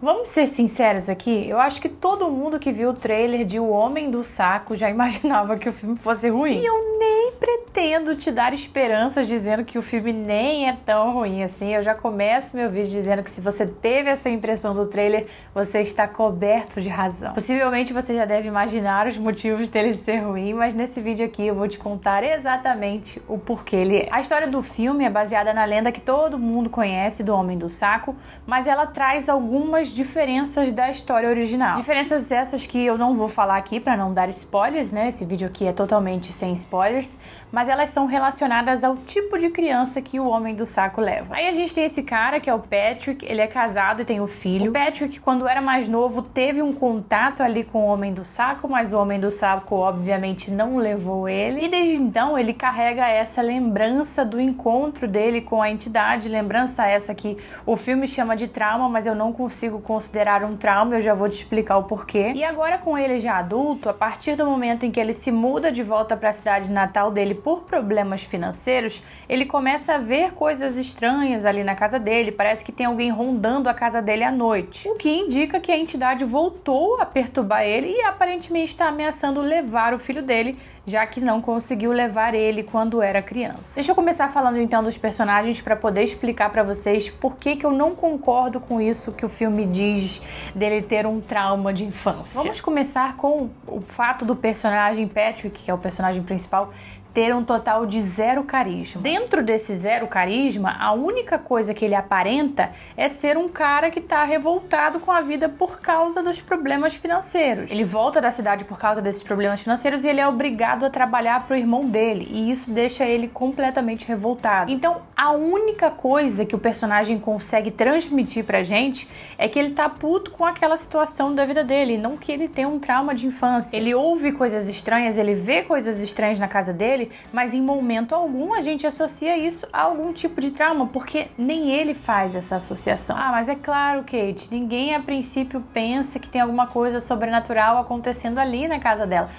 Vamos ser sinceros aqui, eu acho que todo mundo que viu o trailer de O Homem do Saco já imaginava que o filme fosse ruim. E eu nem pretendo te dar esperanças dizendo que o filme nem é tão ruim assim. Eu já começo meu vídeo dizendo que se você teve essa impressão do trailer, você está coberto de razão. Possivelmente você já deve imaginar os motivos dele ser ruim, mas nesse vídeo aqui eu vou te contar exatamente o porquê ele é. A história do filme é baseada na lenda que todo mundo conhece do Homem do Saco, mas ela traz algumas diferenças da história original. Diferenças essas que eu não vou falar aqui para não dar spoilers, né? Esse vídeo aqui é totalmente sem spoilers, mas elas são relacionadas ao tipo de criança que o Homem do Saco leva. Aí a gente tem esse cara que é o Patrick, ele é casado e tem um filho. O Patrick, quando era mais novo, teve um contato ali com o Homem do Saco, mas o Homem do Saco obviamente não levou ele. E desde então ele carrega essa lembrança do encontro dele com a entidade, lembrança essa que o filme chama de trauma, mas eu não consigo considerar um trauma, eu já vou te explicar o porquê. E agora com ele já adulto, a partir do momento em que ele se muda de volta para a cidade natal dele por problemas financeiros, ele começa a ver coisas estranhas ali na casa dele, parece que tem alguém rondando a casa dele à noite, o que indica que a entidade voltou a perturbar ele e aparentemente está ameaçando levar o filho dele, já que não conseguiu levar ele quando era criança. Deixa eu começar falando então dos personagens para poder explicar para vocês por que eu não concordo com isso que o filme diz dele ter um trauma de infância. Vamos começar com o fato do personagem Patrick, que é o personagem principal, ter um total de 0 carisma. Dentro desse 0 carisma, a única coisa que ele aparenta é ser um cara que tá revoltado com a vida por causa dos problemas financeiros. Ele volta da cidade por causa desses problemas financeiros e ele é obrigado a trabalhar pro irmão dele, e isso deixa ele completamente revoltado. Então, a única coisa que o personagem consegue transmitir pra gente é que ele tá puto com aquela situação da vida dele, não que ele tem um trauma de infância. Ele ouve coisas estranhas, ele vê coisas estranhas na casa dele, mas em momento algum a gente associa isso a algum tipo de trauma, porque nem ele faz essa associação. Ah, mas é claro, Kate, ninguém a princípio pensa que tem alguma coisa sobrenatural acontecendo ali na casa dela.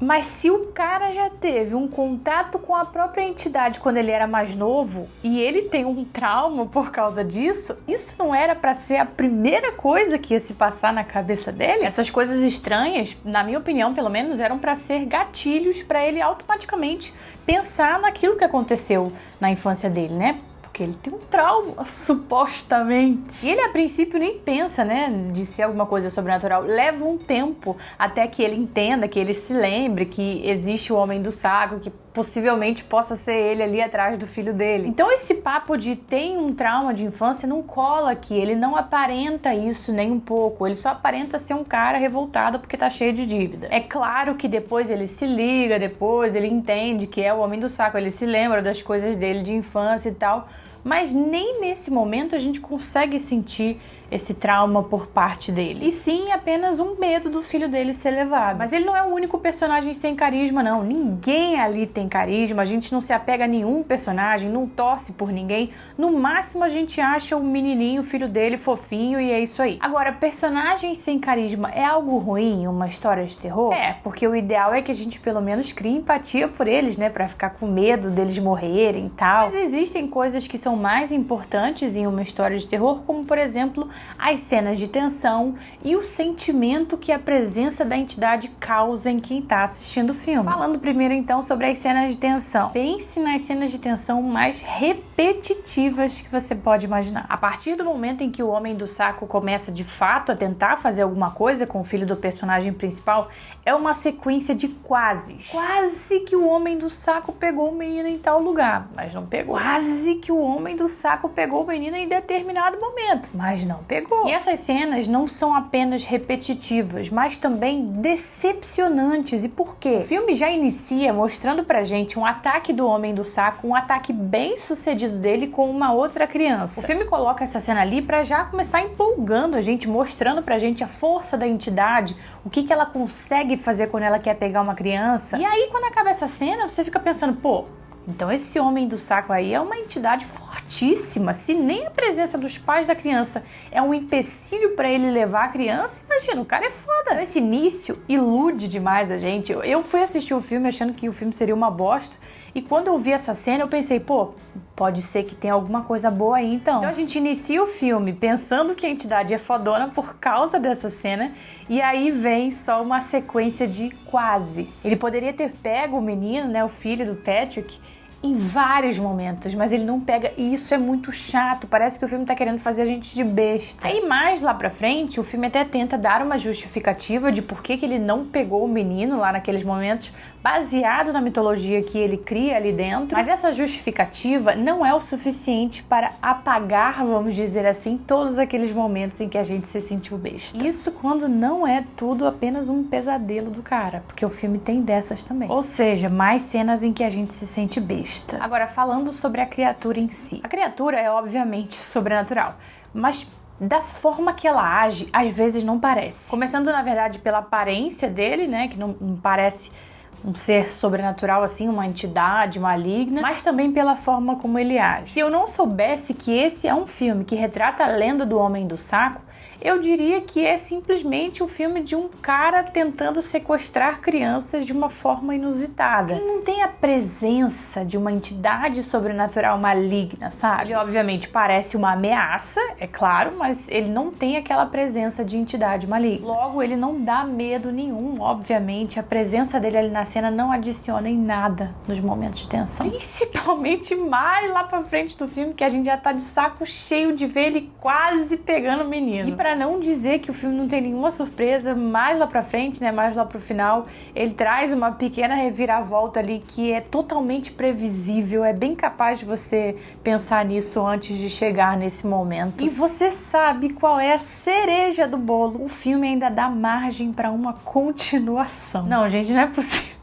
Mas se o cara já teve um contato com a própria entidade quando ele era mais novo e ele tem um trauma por causa disso, isso não era pra ser a primeira coisa que ia se passar na cabeça dele? Essas coisas estranhas, na minha opinião, pelo menos, eram pra ser gatilhos pra ele automaticamente pensar naquilo que aconteceu na infância dele, né? Porque ele tem um trauma, supostamente. E ele, a princípio, nem pensa, né, de ser alguma coisa sobrenatural. Leva um tempo até que ele entenda, que ele se lembre que existe o Homem do Saco, que possivelmente possa ser ele ali atrás do filho dele. Então esse papo de tem um trauma de infância não cola aqui, ele não aparenta isso nem um pouco, ele só aparenta ser um cara revoltado porque tá cheio de dívida. É claro que depois ele se liga, depois ele entende que é o Homem do Saco, ele se lembra das coisas dele de infância e tal, mas nem nesse momento a gente consegue sentir esse trauma por parte dele. E sim, apenas um medo do filho dele ser levado. Mas ele não é o único personagem sem carisma, não. Ninguém ali tem carisma, a gente não se apega a nenhum personagem, não torce por ninguém. No máximo a gente acha o menininho, o filho dele, fofinho, e é isso aí. Agora, personagem sem carisma é algo ruim em uma história de terror? É, porque o ideal é que a gente pelo menos crie empatia por eles, né? Pra ficar com medo deles morrerem e tal. Mas existem coisas que são mais importantes em uma história de terror, como por exemplo, as cenas de tensão e o sentimento que a presença da entidade causa em quem está assistindo o filme. Falando primeiro então sobre as cenas de tensão. Pense nas cenas de tensão mais repetitivas que você pode imaginar. A partir do momento em que o Homem do Saco começa de fato a tentar fazer alguma coisa com o filho do personagem principal, é uma sequência de quases. Quase que o Homem do Saco pegou o menino em tal lugar, mas não pegou. Quase que o Homem do Saco pegou o menino em determinado momento, mas não pegou. E essas cenas não são apenas repetitivas, mas também decepcionantes. E por quê? O filme já inicia mostrando pra gente um ataque do Homem do Saco, um ataque bem sucedido dele com uma outra criança. O filme coloca essa cena ali pra já começar empolgando a gente, mostrando pra gente a força da entidade, o que ela consegue fazer quando ela quer pegar uma criança. E aí, quando acaba essa cena, você fica pensando, pô, então esse Homem do Saco aí é uma entidade fortíssima. Se nem a presença dos pais da criança é um empecilho para ele levar a criança, imagina, o cara é foda. Esse início ilude demais a gente. Eu fui assistir o filme achando que o filme seria uma bosta, e quando eu vi essa cena eu pensei, pô, Pode ser que tenha alguma coisa boa aí, então. Então a gente inicia o filme pensando que a entidade é fodona por causa dessa cena, e aí vem só uma sequência de quases. Ele poderia ter pego o menino, né, o filho do Patrick, em vários momentos, mas ele não pega, e isso é muito chato, parece que o filme tá querendo fazer a gente de besta. Aí mais lá pra frente, o filme até tenta dar uma justificativa de por que ele não pegou o menino lá naqueles momentos, baseado na mitologia que ele cria ali dentro, mas essa justificativa não é o suficiente para apagar, vamos dizer assim, todos aqueles momentos em que a gente se sentiu besta. Isso quando não é tudo apenas um pesadelo do cara, porque o filme tem dessas também. Ou seja, mais cenas em que a gente se sente besta. Agora, falando sobre a criatura em si. A criatura é obviamente sobrenatural, mas da forma que ela age, às vezes não parece. Começando, na verdade, pela aparência dele, né, que não parece um ser sobrenatural assim, uma entidade maligna, mas também pela forma como ele age. Se eu não soubesse que esse é um filme que retrata a lenda do Homem do Saco, eu diria que é simplesmente um filme de um cara tentando sequestrar crianças de uma forma inusitada. Ele não tem a presença de uma entidade sobrenatural maligna, sabe? Ele obviamente parece uma ameaça, é claro, mas ele não tem aquela presença de entidade maligna. Logo, ele não dá medo nenhum, obviamente. A presença dele ali na cena não adiciona em nada nos momentos de tensão. Principalmente mais lá pra frente do filme, que a gente já tá de saco cheio de ver ele quase pegando o menino. E pra não dizer que o filme não tem nenhuma surpresa, mais lá pra frente, né, mais lá pro final, ele traz uma pequena reviravolta ali que é totalmente previsível, é bem capaz de você pensar nisso antes de chegar nesse momento. E você sabe qual é a cereja do bolo. O filme ainda dá margem pra uma continuação. Não, gente, não é possível.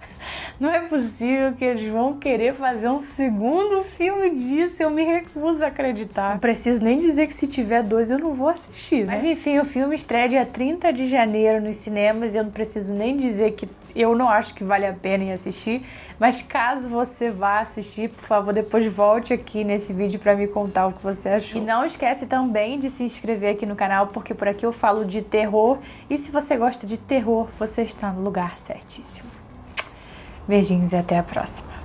Não é possível que eles vão querer fazer um segundo filme disso. Eu me recuso a acreditar. Não preciso nem dizer que se tiver 2 eu não vou assistir, né? Mas enfim, o filme estreia dia 30 de janeiro nos cinemas e eu não preciso nem dizer que eu não acho que vale a pena ir assistir. Mas caso você vá assistir, por favor, depois volte aqui nesse vídeo pra me contar o que você achou. E não esquece também de se inscrever aqui no canal, porque por aqui eu falo de terror. E se você gosta de terror, você está no lugar certíssimo. Beijinhos e até a próxima.